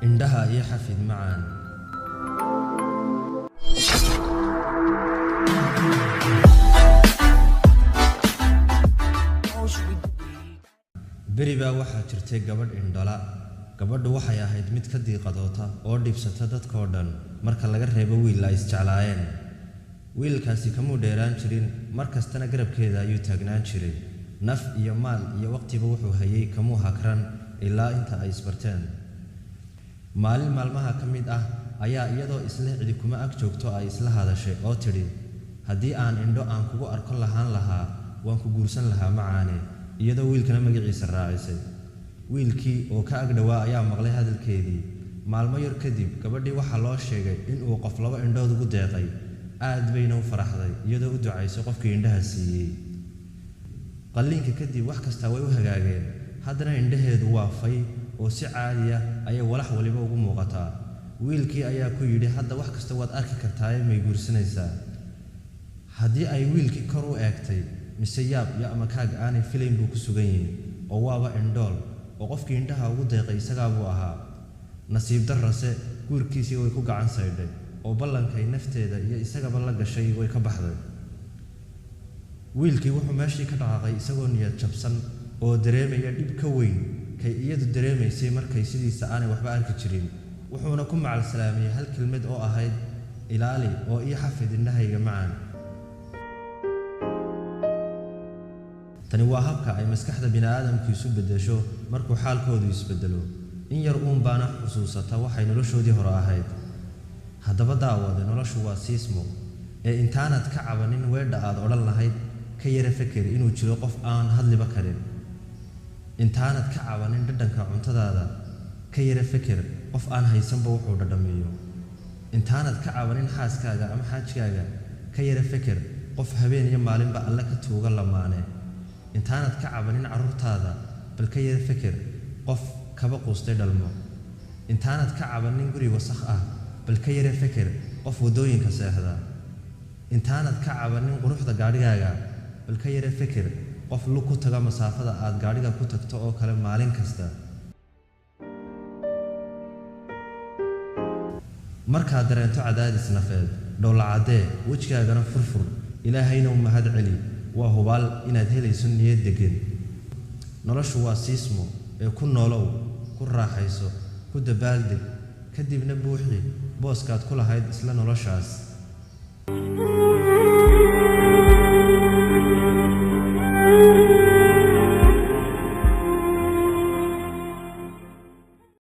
indhaha iyo xafid macaan. beri baa waxaa jirtay gabadh indhala. gabadhu waxay ahayd mid ka diiqadoota oo dhibsata dadkoo dhan marka laga reebo wiil ay isjeclaayeen. wiilkaasi kamuu dheeraan jirin, mar kastana garabkeeda ayuu taagnaan jiray. naf iyo maal iyo waqtiba wuxuu hayay kamuu hakran ilaa inta ay isbarteen. maalin maalmaha ka mid ah ayaa iyadoo isla cidi kuma ag joogto ay isla hadashay oo tidhi, haddii aan indho aan kugu arko lahaan lahaa waan ku guursan lahaa macaane, iyadoo wiilkana magaciisa raacisay. wiilkii oo ka ag dhowaa ayaa maqlay hadalkeedii. maalmo yar kadib gabadhii waxaa loo sheegay inuu qof laba indhood ugu deeqay. aad bayna u faraxday iyadoo u ducaysay qofkii indhaha siiyey. qalliinka kadib wax kasta way u hagaageen, haddana indhaheedu waa fay oo si caadiya ayay walax waliba ugu muuqataa. wiilkii ayaa ku yidhi, hadda wax kasta waad arki kartaaye may guursanaysaa. haddii ay wiilkii kor u eegtay mise yaab iyo ama kaag aanay filayn buu ku sugan yihin, oo waaba indhool oo qofkii indhaha ugu deeqay isagaa buu ahaa. nasiib darrase guurkiisii way ku gacan saydhay oo ballankay nafteeda iyo isagaba la gashay way ka baxday. wiilkii wuxuu meeshii ka dhaqaaqay isagoo niyad jabsan oo dareemaya dhib ka weyn kay iyadu dareemaysay markay sidiisa aanay waxba arki jirin. wuxuuna ku macal salaamiyey hal kelmad oo ahayd, ilaali oo ii xafid indhahayga macaan. tani waa habka ay maskaxda bini'aadamku isu beddesho markuu xaalkoodu isbeddelo. in yar uun baana xusuusata waxay noloshoodii hore ahayd. haddaba daawade, noloshu waa siismo ee intaanad ka cabanin weedha aad odhan lahayd ka yara feker inuu jiro qof aan hadliba karin. intaanad ka cabanin dhadhanka cuntadaada ka yara feker qof aan haysanba wuxuu dhadhamiyo. intaanad ka cabanin xaaskaaga ama xaajkaaga ka yara feker qof habeen iyo maalinba alle ka tuuga lamaane. intaanad ka cabanin carruurtaada bal ka yara feker qof kaba quustay dhalmo. intaanad ka cabanin guri wasakh ah bal ka yara feker qof waddooyinka seexda. intaanad ka cabanin quruxda gaadhigaaga bal ka yara feker qof lug ku taga masaafada aad gaadhiga ku tagto oo kale maalin kasta. markaad dareento cadaadis nafeed, dhowlacadee, wejigaagana furfur, ilaahayna u mahad celi. waa hubaal inaad helayso niyad deggan. noloshu waa siismo ee ku noolow, ku raaxayso, ku dabaaldeg, kadibna buuxi booskaad ku lahayd isla noloshaas.